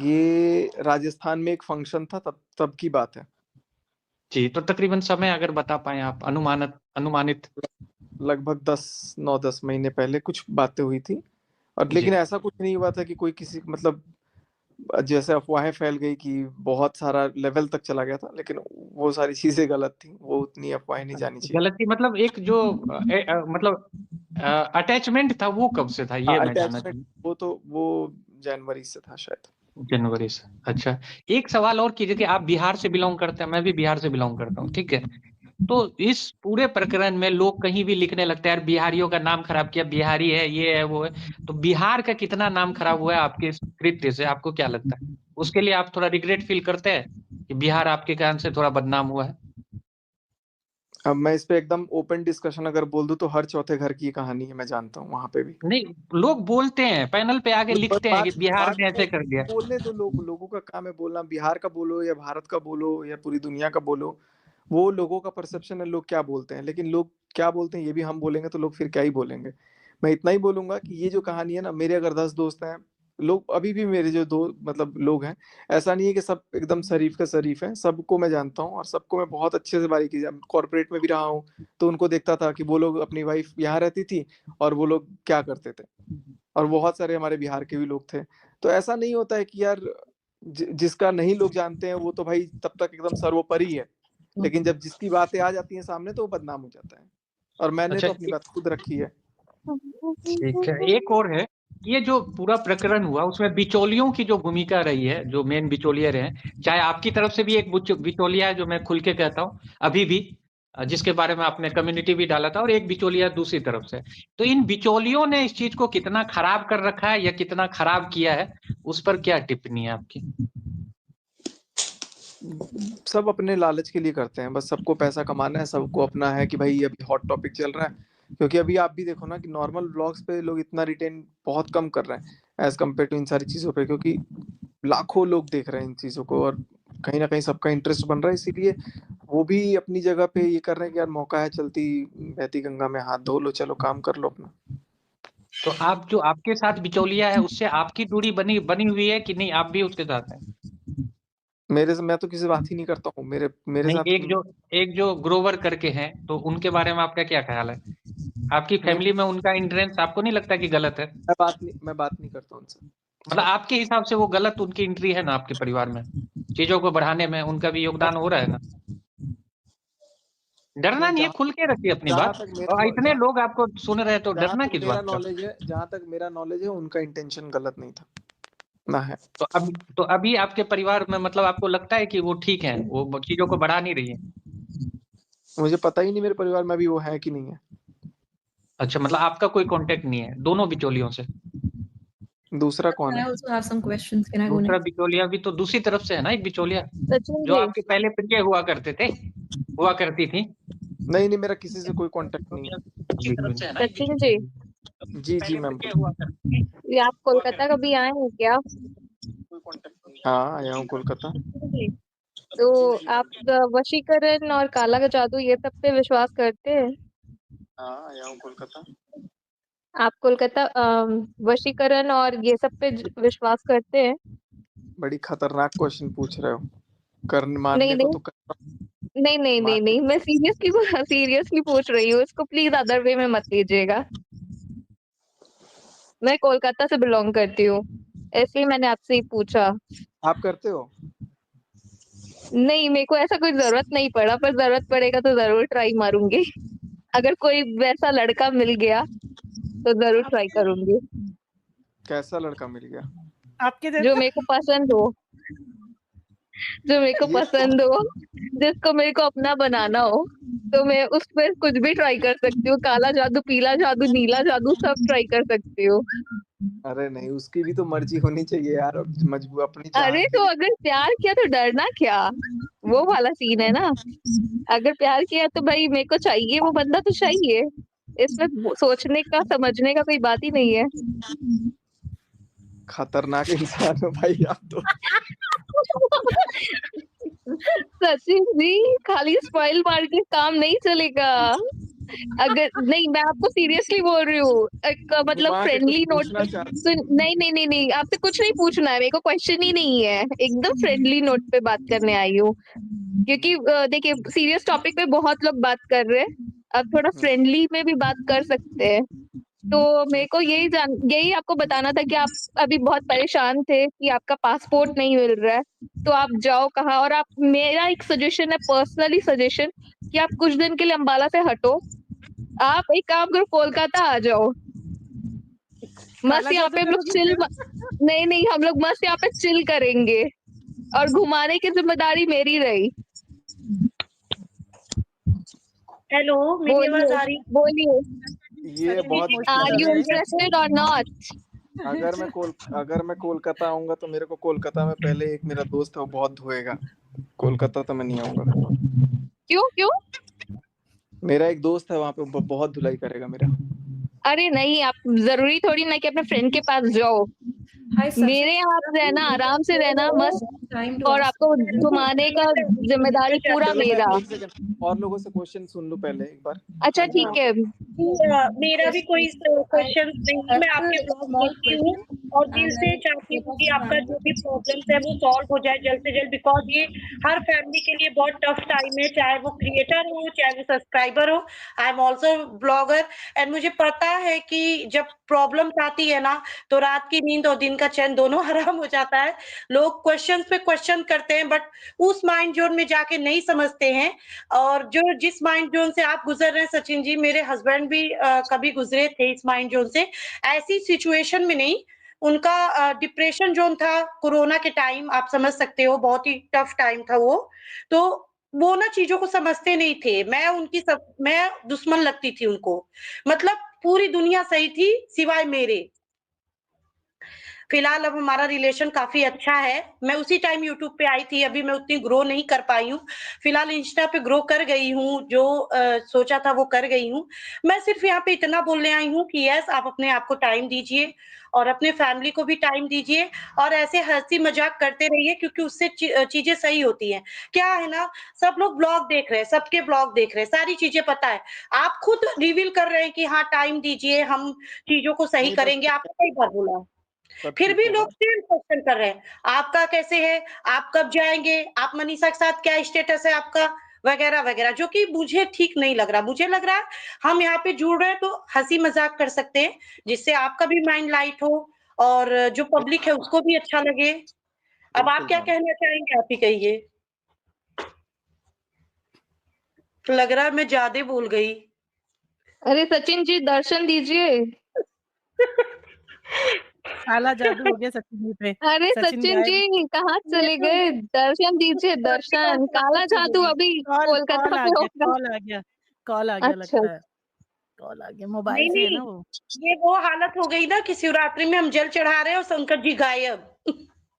ये राजस्थान में एक फंक्शन था, तब तब की बात है। जी, तो तकरीबन समय अगर बता पाए आप, अनुमानित। लगभग 9-10 महीने पहले कुछ बातें हुई थी। और जी लेकिन ऐसा कुछ नहीं हुआ था कि कोई किसी मतलब जैसे अफवाहें फैल गई कि बहुत सारा लेवल तक चला गया था, लेकिन वो सारी चीजें गलत थी, वो उतनी अफवाहें नहीं जानी चाहिए। गलती मतलब एक जो मतलब अटैचमेंट था वो कब से था, ये मैं जानना अटैचमेंट चाहूँ। वो जनवरी से था शायद। जनवरी से, अच्छा। एक सवाल और कीजिए कि आप बिहार से बिलोंग करते हैं, मैं भी बिहार से बिलोंग करता हूँ, ठीक है। तो इस पूरे प्रकरण में लोग कहीं भी लिखने लगते हैं यार बिहारियों का नाम खराब किया, बिहारी है, ये है, वो है। तो बिहार का कितना नाम खराब हुआ है आपके इस कृत्य से, आपको क्या लगता है? उसके लिए आप थोड़ा रिग्रेट फील करते हैं कि बिहार आपके कारण से थोड़ा बदनाम हुआ है? अब मैं इस पे एकदम ओपन डिस्कशन अगर बोल दूं तो हर चौथे घर की कहानी है, मैं जानता हूँ वहां पे भी। नहीं, लोग बोलते हैं, पैनल पे आके लिखते हैं बात कि बिहार बात ने ऐसे कर दिया। बोलने दो, लोगों का काम है बोलना। बिहार का बोलो या भारत का बोलो या पूरी दुनिया का बोलो, वो लोगों का परसेप्शन है, लोग क्या बोलते हैं। लेकिन लोग क्या बोलते हैं ये भी हम बोलेंगे तो लोग फिर क्या ही बोलेंगे। मैं इतना ही बोलूंगा कि ये जो कहानी है ना, मेरे अगर 10 दोस्त हैं, लोग अभी भी मेरे जो दो मतलब लोग हैं, ऐसा नहीं है कि सब एकदम शरीफ का शरीफ है, सबको मैं जानता हूँ और सबको मैं बहुत अच्छे से बारीकी से, कॉर्पोरेट में भी रहा हूँ तो उनको देखता था कि वो लोग, अपनी वाइफ यहाँ रहती थी और वो लोग क्या करते थे। और बहुत सारे हमारे बिहार के भी लोग थे। तो ऐसा नहीं होता है कि यार जिसका नहीं लोग जानते हैं वो तो भाई तब तक एकदम सर्वोपरि है, लेकिन जब जिसकी बातें आ जाती हैं सामने तो वो बदनाम हो जाता है। और मैंने अच्छा तो अपनी बात खुद रखी है। ठीक है, एक और है, ये जो पूरा प्रकरण हुआ उसमें बिचौलियों की जो भूमिका रही है, जो मेन बिचौलिए रहे हैं, चाहे आपकी तरफ से भी एक बिचौलिया है जो मैं खुल के कहता हूँ अभी भी, जिसके बारे में आपने कम्युनिटी भी डाला था, और एक बिचौलिया दूसरी तरफ से। तो इन बिचौलियों ने इस चीज को कितना खराब कर रखा है या कितना खराब किया है, उस पर क्या टिप्पणी है आपकी? सब अपने लालच के लिए करते हैं, बस सबको पैसा कमाना है, सबको अपना है कि भाई अभी हॉट टॉपिक चल रहा है। क्योंकि अभी आप भी देखो ना कि नॉर्मल ब्लॉग्स पे लोग इतना रिटेन बहुत कम कर रहे हैं एज कम्पेयर टू इन सारी चीजों पे, क्योंकि लाखों लोग देख रहे हैं इन चीजों को और कहीं ना कहीं सबका इंटरेस्ट बन रहा है। इसीलिए वो भी अपनी जगह पे ये कर रहे हैं कि यार मौका है, चलती बहती गंगा में हाथ धो लो, चलो काम कर लो अपना। तो आप जो आपके साथ बिचौलिया है उससे आपकी दूरी बनी बनी हुई है कि नहीं, आप भी उसके साथ हैं? मेरे से मैं तो किसी से बात ही नहीं करता हूँ, मेरे मेरे नहीं, साथ एक जो ग्रोवर करके हैं, तो उनके बारे में आपका क्या ख्याल है? आपकी फैमिली में उनका इंटरेस्ट आपको नहीं लगता कि गलत है? मैं बात नहीं करता उनसे। मतलब आपके हिसाब से वो गलत उनकी एंट्री है ना आपके परिवार में, चीजों को बढ़ाने में उनका भी योगदान हो रहा है ना? डरना नहीं, नहीं है, खुल के रखिए अपनी जहाँ बात। तक मेरा और इतने लोग आपको सुन रहे हैं तो जहाँ डरना तक किस मेरा बात का? नॉलेज है, जहाँ तक मेरा नॉलेज है, उनका इंटेंशन गलत नहीं था ना है। तो अभी आपके परिवार में मतलब आपको लगता है कि वो ठीक है, वो चीजों को बढ़ा नहीं रही है? मुझे पता ही नहीं मेरे परिवार में अभी वो है कि नहीं है। अच्छा, मतलब आपका कोई कांटेक्ट नहीं है दोनों बिचौलियों से? दूसरा कौन I है? also have some questions. Can I go दूसरा next? बिचौलिया भी तो दूसरी तरफ से है ना, एक बिचौलिया सचिन जो जी, आपके पहले प्रिय हुआ करते थे, हुआ करती थी। नहीं नहीं, मेरा किसी से कोई कांटेक्ट नहीं है। सचिन जी, जी जी मैम। ये आप कोलकाता कभी आए हैं क्या? हाँ, आया हूँ कोलकाता। तो आप वशीकरण और काला जादू ये सब पे विश्वास करते हैं? हाँ, आया हूँ कोलकाता। आप कोलकाता वशीकरण और ये सब पे विश्वास करते हैं? बड़ी खतरनाक क्वेश्चन पूछ रहे हो। करने नहीं मानने को नहीं तो कर, नहीं नहीं नहीं नहीं, मैं सीरियसली पूछ रही हूँ, इसको प्लीज अदर वे में मत लीजिएगा। मैं कोलकाता से बिलोंग करती हूँ, इसलिए मैंने आपसे ही पूछा। आप करते हो? नहीं, मेरे को ऐसा कोई जरूरत नहीं पड़ा, पर जरूरत पड़ेगा तो जरूर ट्राई मारूंगी। अगर कोई वैसा लड़का मिल गया तो जरूर ट्राई करूंगी, कैसा लड़का मिल गया? आपके जो मेरे को पसंद हो, जो मेरे को ये पसंद हो, जिसको मेरे को अपना बनाना हो, तो मैं उस पर कुछ भी ट्राई कर सकती हूँ। काला जादू, पीला जादू, नीला जादू सब ट्राई कर सकती हूँ। अरे नहीं, उसकी भी तो मर्जी होनी चाहिए यार, अब मजबूर अपनी अरे तो अगर प्यार किया तो डरना क्या, वो वाला सीन है ना। अगर प्यार किया तो भाई मेरे को चाहिए, वो बंदा तो चाहिए, इसमें सोचने का समझने का कोई बात ही नहीं है। खतरनाक इंसान हो भाई आप तो। सचिन जी, खाली स्माइल मार के काम नहीं चलेगा। अगर नहीं, मैं आपको सीरियसली बोल रही हूँ, एक मतलब घुमा के कुछ फ्रेंडली नोट पूछना पे। चाहते तो नहीं नहीं नहीं नहीं, आपसे कुछ नहीं पूछना है, मेरे को क्वेश्चन ही नहीं है, एकदम फ्रेंडली नोट पे बात करने आई हूँ। क्योंकि देखिए, सीरियस टॉपिक पे बहुत लोग बात कर रहे हैं, अब थोड़ा फ्रेंडली में भी बात कर सकते हैं। तो मेरे को यही आपको बताना था कि आप अभी बहुत परेशान थे कि आपका पासपोर्ट नहीं मिल रहा है, तो आप जाओ कहाँ। और आप, मेरा एक सजेशन है, पर्सनली सजेशन, कि आप कुछ दिन के लिए अंबाला से हटो, आप एक काम करो, कोलकाता आ जाओ। मस्त यहाँ पे हम लोग चिल, नहीं नहीं, हम लोग मस्त यहाँ पे चिल करेंगे और घुमाने की जिम्मेदारी मेरी रही। हेलो, मेरी आवाज आ रही? बोलिए, ये बहुत आर यू इंटरेस्टेड और नॉट? अगर मैं कोलकाता आऊंगा तो मेरे को कोलकाता में पहले एक मेरा दोस्त है, वो बहुत धोएगा। कोलकाता तो मैं नहीं आऊंगा। क्यों क्यों? मेरा एक दोस्त है वहाँ पे, बहुत धुलाई करेगा मेरा। अरे नहीं, आप जरूरी थोड़ी ना कि अपने फ्रेंड के पास जाओ, मेरे यहाँ रहना, आराम से रहना मस्त, और आपको घुमाने का जिम्मेदारी पूरा मेरा। और लोगों से क्वेश्चन सुन लो पहले एक बार। अच्छा ठीक है। मेरा भी कोई क्वेश्चन नहीं, मैं आपके ब्लॉग देखती हूँ और दिल से चाहती हूँ कि आपका जो भी प्रॉब्लम्स है वो सॉल्व हो जाए जल्द से जल्द, बिकॉज ये हर फैमिली के लिए बहुत टफ टाइम है, चाहे वो क्रिएटर हो चाहे वो सब्सक्राइबर हो। I am also blogger and मुझे पता है कि जब प्रॉब्लम्स आती है ना, तो रात की नींद और दिन का चैन दोनों हराम हो जाता है। लोग क्वेश्चन पे क्वेश्चन करते हैं, बट उस माइंड जोन में जाके नहीं समझते हैं। और जो जिस माइंड जोन से आप गुजर रहे हैं सचिन जी, मेरे हस्बैंड भी कभी गुजरे थे इस माइंड जोन से, ऐसी सिचुएशन में नहीं। उनका डिप्रेशन जोन था कोरोना के टाइम, आप समझ सकते हो, बहुत ही टफ टाइम था वो। तो वो ना चीजों को समझते नहीं थे, मैं दुश्मन लगती थी उनको, मतलब पूरी दुनिया सही थी सिवाय मेरे। फिलहाल अब हमारा रिलेशन काफी अच्छा है। मैं उसी टाइम यूट्यूब पे आई थी, अभी मैं उतनी ग्रो नहीं कर पाई हूँ। फिलहाल इंस्टा पे ग्रो कर गई हूँ, जो सोचा था वो कर गई हूँ। मैं सिर्फ यहाँ पे इतना बोलने आई हूँ कि यस, आप अपने आप को टाइम दीजिए और अपने फैमिली को भी टाइम दीजिए, और ऐसे हंसी मजाक करते रहिए, क्योंकि उससे चीजें सही होती हैं। क्या है ना, सब लोग ब्लॉग देख रहे हैं, सबके ब्लॉग देख रहे हैं, सारी चीजें पता है। आप खुद रिवील कर रहे हैं कि हाँ टाइम दीजिए, हम चीजों को सही करेंगे, आपने सही बात बोला। फिर भी लोग स्टिल क्वेश्चन कर रहे हैं, आपका कैसे है, आप कब जाएंगे, आप मनीषा के साथ क्या स्टेटस है आपका, वगैरह वगैरह, जो कि मुझे ठीक नहीं लग रहा। मुझे लग रहा है हम यहाँ पे जुड़ रहे हैं तो हंसी मजाक कर सकते हैं, जिससे आपका भी माइंड लाइट हो और जो पब्लिक है उसको भी अच्छा लगे। अब आप क्या कहना चाहेंगे, आप ही कहिए। लग रहा है मैं ज्यादा बोल गई। अरे सचिन जी दर्शन दीजिए। काला जादू हो गया सचिन जी पे। अरे सचिन सचिन गायब। जी कहाँ ये चले तो गए? दर्शन दीजिए दर्शन। काला जादू अभी कॉल कोलकाता आ में गया, होगा। कॉल आ गया, कॉल आ गया अच्छा लगता है। कॉल आ गया, मोबाइल नहीं से है ना नहीं, वो। ये वो हालत हो गई ना कि शिवरात्रि में हम जल चढ़ा रहे हैं और शंकर जी गायब।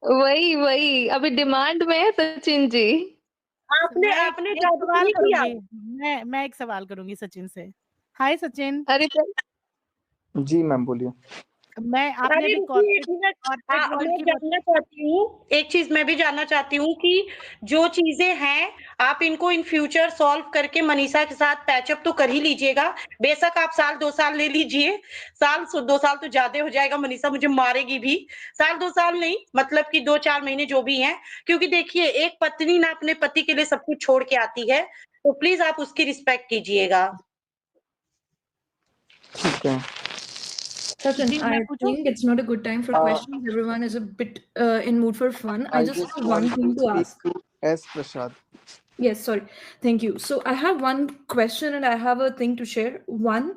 वही वही अभी डिमांड में है सचिन जी। आपने मैं आपने एक जादू सवाल नहीं किया। करूंगी, मैं एक सवाल करूंगी सचिन से। हाय सचिन। अरे जी मैम बोलिए। आपने अरे अभी रुकिए, कॉर्पोरेट वर्ल्ड मैं की जानना चाहती हूँ, एक चीज मैं भी जानना चाहती हूँ कि जो चीजें हैं आप इनको इन फ्यूचर सॉल्व करके मनीषा के साथ पैचअप तो कर ही लीजिएगा। बेशक आप साल 2 साल ले लीजिए, साल 2 साल तो ज्यादा हो जाएगा, मनीषा मुझे मारेगी भी। साल 2 साल नहीं, मतलब कि 2-4 महीने जो भी हैं, क्योंकि देखिए एक पत्नी ना अपने पति के लिए सब कुछ छोड़ के आती है, तो प्लीज आप उसकी रिस्पेक्ट कीजिएगा। ठीक है। Sachin, जी मैं I पूछूं? think it's not a good time for questions. Everyone is a bit in mood for fun. I I just just have one want thing to to speak ask. to S Prasad. Yes, sorry. Thank you. So I have one question and I have a thing to share. One,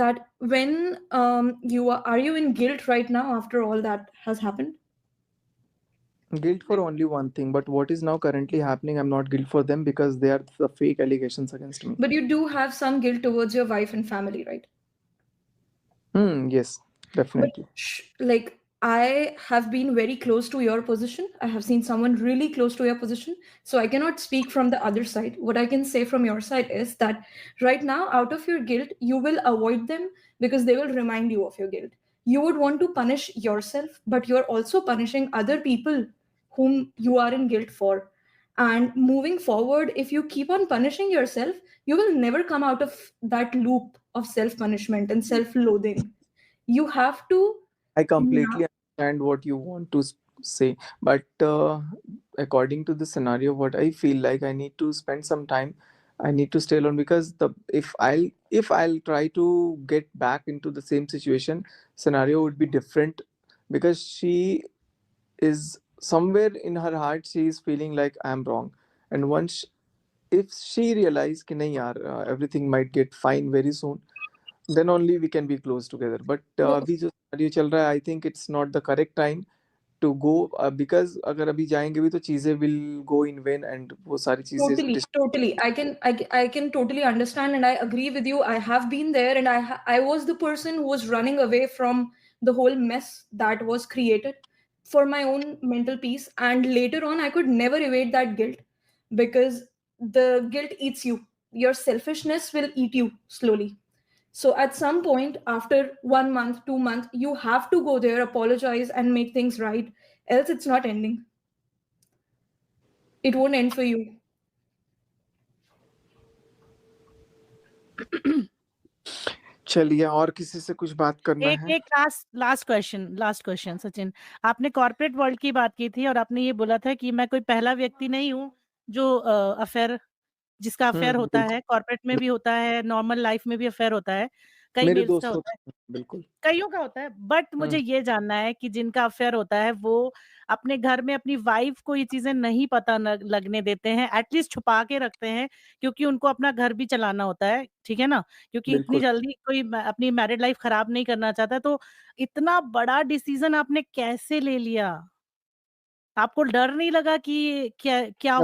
that when are you in guilt right now after all that has happened? Guilt for only one thing, but what is now currently happening, I'm not guilt for them because they are the fake allegations against me. But you do have some guilt towards your wife and family, right? Yes, definitely. But like, I have been very close to your position. I have seen someone really close to your position. So I cannot speak from the other side. What I can say from your side is that right now, out of your guilt, you will avoid them because they will remind you of your guilt. You would want to punish yourself, but you're also punishing other people whom you are in guilt for. And moving forward, if you keep on punishing yourself, you will never come out of that loop of self punishment and self loathing. You have to I completely understand what you want to say, but according to the scenario, what I feel like I need to spend some time. I need to stay alone because if I'll try to get back into the same situation, scenario would be different because she is somewhere in her heart she is feeling like I'm wrong, and once if she realizes कि नहीं यार everything might get fine very soon, then only we can be close together. But अभी जो scenario चल रहा है, I think it's not the correct time to go because अगर अभी जाएंगे भी तो चीजें will go in vain and वो सारी चीजें Totally. I can totally understand and I agree with you. I have been there and I was the person who was running away from the whole mess that was created for my own mental peace. And later on, I could never evade that guilt because the guilt eats you. Your selfishness will eat you slowly. So at some point, after 1 month, 2 months, you have to go there, apologize, and make things right. Else, it's not ending. It won't end for you. चलिए और किसी से कुछ बात करना है? एक last question Sachin, आपने कॉर्पोरेट वर्ल्ड की बात की थी और आपने ये बोला था कि मैं कोई पहला व्यक्ति नहीं हूँ जो अफेयर जिसका अफेयर होता है, कॉर्पोरेट में भी होता है, नॉर्मल लाइफ में भी अफेयर होता है, कई मेरे मेल्स का दोस्तों होता है, बिल्कुल कईयों का होता है। बट मुझे ये जानना है कि जिनका अफेयर होता है वो अपने घर में अपनी वाइफ को ये चीजें नहीं पता लगने देते हैं, एटलीस्ट छुपा के रखते हैं क्योंकि उनको अपना घर भी चलाना होता है, ठीक है ना? क्योंकि इतनी बिल्कुल। जल्दी कोई अपनी मैरिड लाइफ खराब नहीं करना चाहता। तो इतना बड़ा डिसीजन आपने कैसे ले लिया? आपको डर नहीं लगा कि क्या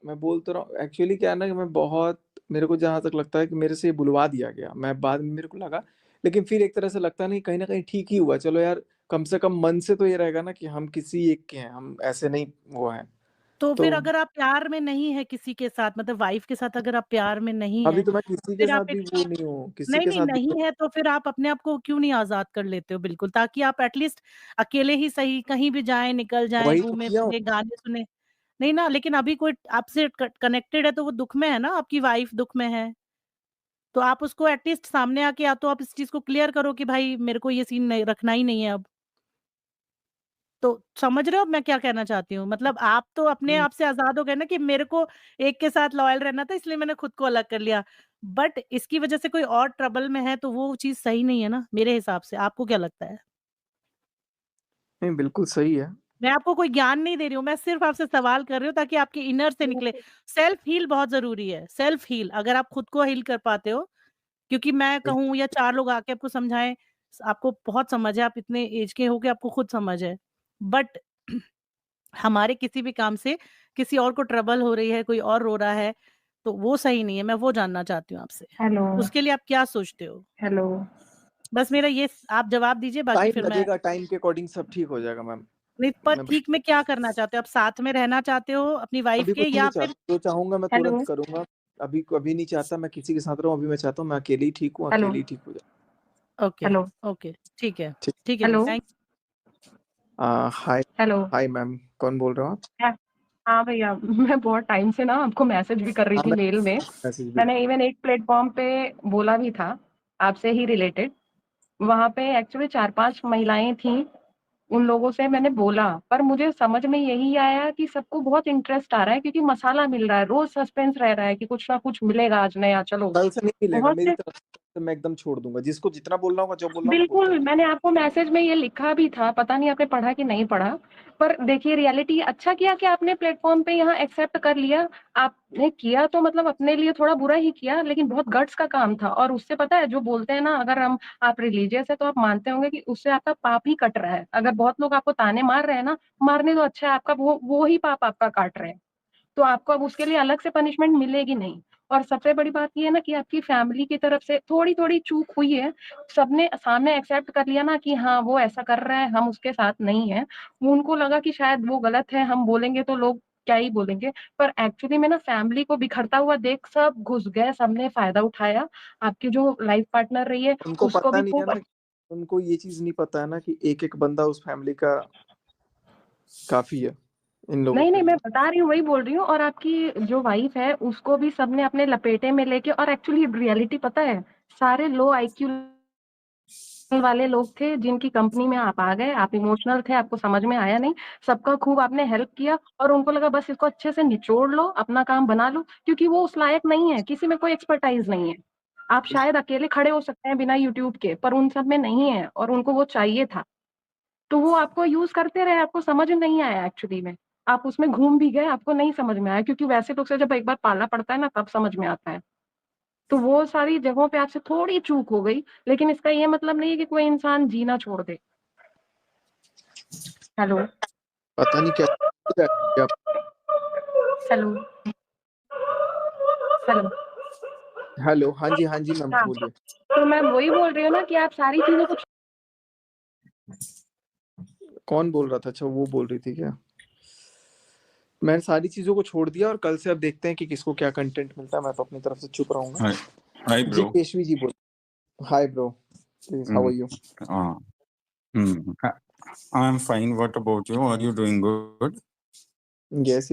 मैं बोल होगा? तो रहा हूँ एक्चुअली क्या है ना कि मैं बहुत मेरे को जहाँ तक लगता है कि मेरे से ये बुलवा दिया गया, मैं बाद में मेरे को लगा, लेकिन फिर एक तरह से लगता नहीं कहीं ना कहीं ठीक ही हुआ। चलो यार कम से कम मन से तो ये रहेगा ना कि हम किसी एक के हैं, हम ऐसे नहीं वो हैं। तो तो फिर अगर आप प्यार में नहीं है किसी के साथ, मतलब वाइफ के साथ अगर आप प्यार में नहीं अभी है, तो मैं किसी के फिर साथ आप भी एक वो नहीं हूँ, किसी नहीं के नहीं साथ भी नहीं है तो फिर आप अपने आप को क्यों नहीं आजाद कर लेते हो बिल्कुल, ताकि आप एटलीस्ट अकेले ही सही कहीं भी जाएं, निकल जाएं, वही तो घूमे किया हूँ। फिरे, गाने सुने। नहीं ना, लेकिन अभी कोई आपसे कनेक्टेड है तो वो दुख में है ना, आपकी वाइफ दुख में है, तो आप उसको एटलीस्ट सामने आके या तो आप इस चीज को क्लियर करो कि भाई मेरे को ये सीन नहीं रखना ही नहीं है अब। तो समझ रहे हो मैं क्या कहना चाहती हूँ? मतलब आप तो अपने आप से आज़ाद हो गए ना कि मेरे को एक के साथ लॉयल रहना था इसलिए मैंने खुद को अलग कर लिया। बट इसकी वज़ह से कोई और ट्रबल में है तो वो चीज़ सही नहीं है ना मेरे हिसाब से। आपको क्या लगता है? नहीं बिल्कुल सही है, मैं आपको कोई ज्ञान नहीं दे रही हूँ, मैं सिर्फ आपसे सवाल कर रही हूँ ताकि आपके इनर से निकले। सेल्फ हील बहुत ज़रूरी है, सेल्फ हील अगर आप खुद को हील कर पाते हो, क्योंकि मैं कहूँ या 4 लोग आके आपको समझाएँ, आपको बहुत समझ है, आप इतने एज के हो कि आपको खुद समझ है। बट हमारे किसी भी काम से किसी और को ट्रबल हो रही है, कोई और रो रहा है, तो वो सही नहीं है, मैं वो जानना चाहती हूँ आपसे। हेलो, उसके लिए आप क्या सोचते हो? हेलो। बस मेरा ये आप जवाब दीजिए, बाकी टाइम फिर मैं लगेगा, टाइम के अकॉर्डिंग सब ठीक हो जाएगा मैम। नहीं, पर मैं ठीक में क्या करना चाहते हो? आप साथ में रहना चाहते हो अपनी वाइफ अभी के, कुछ या नहीं फिर चाहता, जो चाहूंगा मैं हेलो, तुरंत करूंगा। अभी कभी नहीं चाहता मैं किसी के साथ रहूं, अभी मैं चाहता हूँ मैं अकेले ही ठीक हूँ, हेलो, अकेले ही ठीक हो जाए। ओके, हेलो, ओके, ठीक है। ठीक। ठीक है जी, hello, thank hi hello. Hi ma'am, कौन बोल रहे हो आप? हाँ भैया, मैं बहुत टाइम से ना आपको मैसेज भी कर रही हाँ थी मैं मेल में। मैसेज भी मैंने इवन एक प्लेटफॉर्म पे बोला भी था आपसे ही रिलेटेड। वहाँ पे एक्चुअली 4-5 महिलाएं थी, उन लोगों से मैंने बोला, पर मुझे समझ में यही आया कि सबको बहुत इंटरेस्ट आ रहा है क्योंकि मसाला मिल रहा है, रोज सस्पेंस रह रहा है कि कुछ ना कुछ मिलेगा आज नया। चलो कल से नहीं मिलेगा बहुत मेरी से तरफ से, मैं एकदम छोड़ दूंगा, जिसको जितना बोलना होगा, जो बोलना होगा बोलता बिल्कुल, मैंने आपको मैसेज में ये लिखा भी था, पता नहीं आपने पढ़ा कि नहीं पढ़ा। पर देखिए रियलिटी अच्छा किया कि आपने प्लेटफ़ॉर्म पे यहाँ एक्सेप्ट कर लिया। आपने किया तो मतलब अपने लिए थोड़ा बुरा ही किया, लेकिन बहुत गट्स का काम था। और उससे पता है जो बोलते हैं ना, अगर आप रिलीजियस है तो आप मानते होंगे कि उससे आपका पाप ही कट रहा है। अगर बहुत लोग आपको ताने मार रहे हैं ना, मारने दो, अच्छा है, आपका वो ही पाप आपका काट रहे हैं। तो आपको अब उसके लिए अलग से पनिशमेंट मिलेगी नहीं। और सबसे बड़ी बात ये है ना कि आपकी फैमिली की तरफ से थोड़ी-थोड़ी चूक हुई है। सबने सामने एक्सेप्ट कर लिया ना कि हाँ, वो ऐसा कर रहा है, हम उसके साथ नहीं हैं। उनको लगा कि शायद वो गलत है, हम बोलेंगे तो लोग क्या ही बोलेंगे। पर एक्चुअली में ना फैमिली को बिखरता हुआ देख सब घुस गए, सबने फ़ायदा उठाया। आपकी जो लाइफ पार्टनर रही है, उनको उसको पता भी नहीं है खूब ना, उनको ये चीज नहीं पता है ना कि एक एक बंदा उस फैमिली का काफी है इन लोगों नहीं, के नहीं, मैं लिए। बता रही हूँ, वही बोल रही हूँ। और आपकी जो वाइफ है, उसको भी सबने अपने लपेटे में लेके, और एक्चुअली रियलिटी पता है, सारे लो आईक्यू वाले लोग थे जिनकी कंपनी में आप आ गए, आप इमोशनल थे, आपको समझ में आया नहीं, सबका खूब आपने हेल्प किया और उनको लगा बस इसको अच्छे से निचोड़ लो, अपना काम बना लो, क्योंकि वो उस लायक नहीं है, किसी में कोई एक्सपर्टाइज़ नहीं है। आप शायद अकेले खड़े हो सकते हैं बिना यूट्यूब के, पर उन सब में नहीं है और उनको वो चाहिए था। तो वो आपको यूज़ करते रहे, आपको समझ नहीं आया एक्चुअली में। आप उसमें घूम भी गए, आपको नहीं समझ में आया, क्योंकि वैसे लोग से जब एक बार पालना पड़ता है ना, तब समझ में आता है। तो वो सारी जगहों पे आपसे थोड़ी चूक हो गई, लेकिन इसका ये मतलब नहीं है कि कोई इंसान जीना छोड़ दे। हेलो, पता नहीं क्या क्या- हेलो, हेलो। हेलो, हाँ जी मैम हाँ, बोलिए। तो मैं वही बोल रही हूँ ना कि आप सारी चीज़ों को कौन बोल रहा था? अच्छा वो बोल रही थी क्या? मैंने सारी चीजों को छोड़ दिया और कल से अब देखते हैं कि किसको क्या कंटेंट मिलता है, मैं तो अपनी तरफ से चुप रहूंगा। Hi, hi, जी bro. केशवी जी बोल। Hi bro, please how are Mm. You? Uh, I'm fine. What about you? Are you doing good? Yes